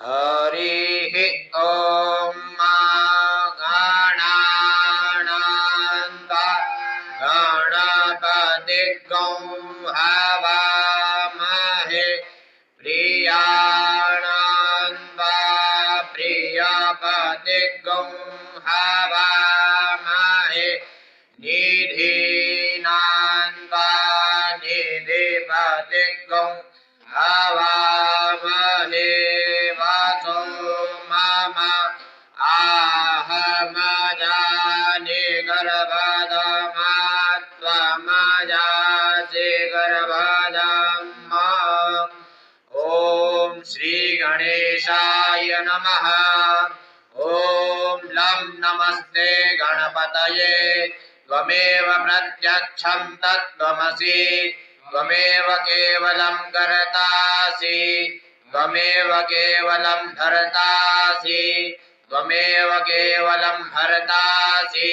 हरिः ॐ मा गणानान्त्वा गणपतिं हवामहे प्रियाणान्त्वा प्रियपतिं हवामहे निधीनान्त्वा निधिपतिं हवामहे वासो मम आहमजानि गर्भदमात्वमजासि गर्भदम् ॐ श्री गणेशाय नमः। ॐ लं नमस्ते गणपतये त्वमेव प्रत्यक्षं तत्त्वमसि त्वमेव केवलं कर्तासि त्वमेव केवलं धर्तासि त्वमेव केवलं हर्तासि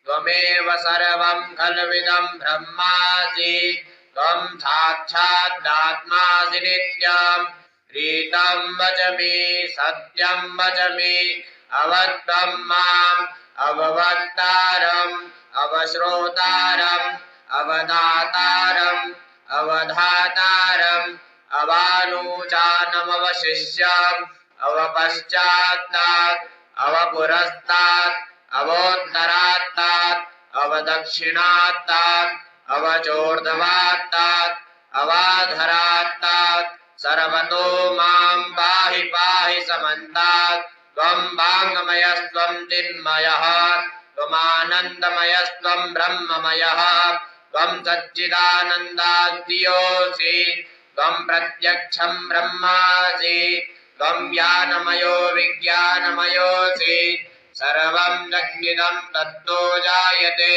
त्वमेव सर्वं खल्विदं ब्रह्मासि त्वं साक्षादात्मासि नित्यं रीतं वचमि सत्यं वचमि अवत्वं माम् अववक्तारम् अवश्रोतारम् अवदातारम् अवधातारम् अवानूचानमवशिष्यम् अवपश्चात्तात् अवपुरस्तात् अवोत्तरात्तात् अवदक्षिणात्तात् अवचोर्ध्वात्तात् अवाधरात्तात् सर्वतो मां पाहि पाहि समन्तात् त्वं वाङ्मयस्त्वं चिन्मयः त्वमानन्दमयस्त्वं ब्रह्ममयः त्वं सच्चिदानन्दाद्योऽसि त्वं प्रत्यक्षं ब्रह्मासि त्वं ज्ञानमयो विज्ञानमयोऽसि सर्वं जगदिदं तत्तो जायते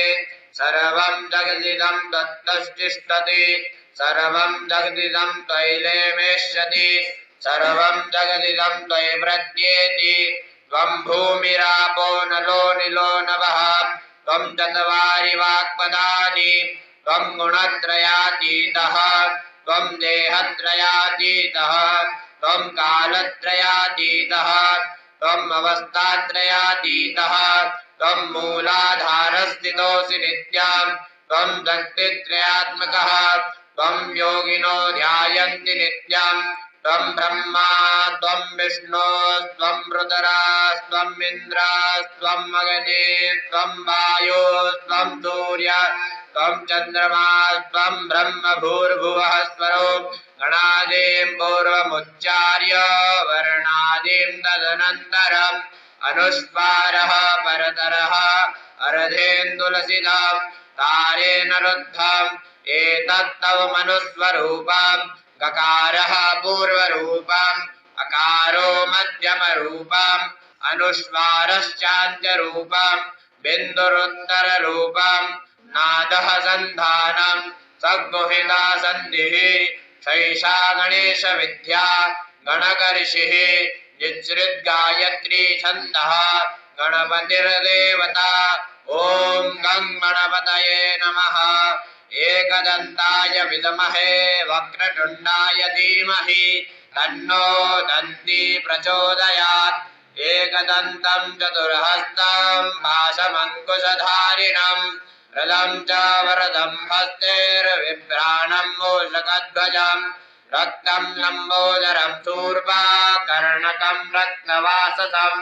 सर्वं जगदिदं तत्तस्तिष्ठति सर्वं जगदिदं त्वयैलेमेष्यति सर्वं जगदिदं त्वयि प्रत्येति त्वं भूमिरापो नलो निलो नभः त्वं चत्वारि वाक्पदानि त्वं गुणत्रयातीतः त्वं देहत्रयातीतः त्वं कालत्रयातीतः त्वम् अवस्थात्रयातीतः त्वं मूलाधारस्थितोऽसि नित्यं त्वं शक्तित्रयात्मकः त्वं योगिनो ध्यायन्ति नित्यं त्वं ब्रह्मा त्वं विष्णुस्त्वं रुद्रस्त्वम् इन्द्रस्त्वम् अग्निस्त्वं वायुस्त्वं सूर्यः त्वं चन्द्रमास्त्वं ब्रह्म भूर्भुवः स्वरों गणादिं पूर्वमुच्चार्य वर्णादिं तदनन्तरम् अनुस्वारः परतरः अर्धेन्दुलसितं तारेण रुद्धम् एतत्तव मनुस्वरूपम् गकारः पूर्वरूपम् अकारो मध्यमरूपम् अनुस्वारश्चान्त्यरूपम् बिन्दुरुत्तररूपम् नादः सन्धानम् सद्गुहिता सन्धिः शैषा गणेशविद्या गणकर्षिः निःसृद्गायत्री छन्दः गणपतिर्देवता ॐ गं गणपतये नमः। एकदन्ताय विद्महे वक्रतुण्डाय धीमहि तन्नो दन्ती प्रचोदयात् एकदन्तं चतुर्हस्तं पाशमङ्कुशधारिणं रदं च वरदं हस्तेर्विभ्राणं मूषकध्वजं रक्तं लम्बोदरं शूर्पाकर्णकं रत्नवाससं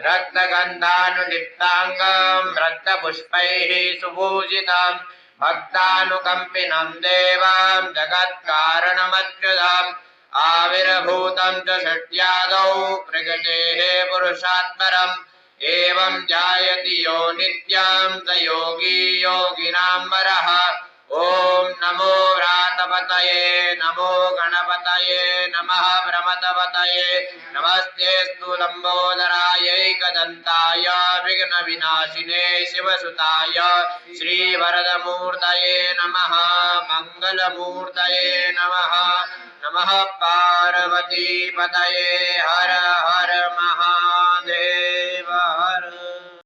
रत्नगन्धानुलिप्ताङ्गं रत्नपुष्पैः सुपूजितं भक्तानुकम्पिनं देवं जगत्कारणमच्युतम् आविर्भूतं च षट्यादौ प्रकृतेः पुरुषात्परम् एवं जायति यो नित्यं स योगी योगिनां वरः। ॐ नमो व्रातपतये नमो गणपतये नमः प्रमथपतये नमस्तेऽस्तु लम्बोदरायैकदन्ताय विघ्नविनाशिने शिवसुताय श्रीवरदमूर्तये नमः मङ्गलमूर्तये नमः। नमः पार्वतीपतये हर हर महा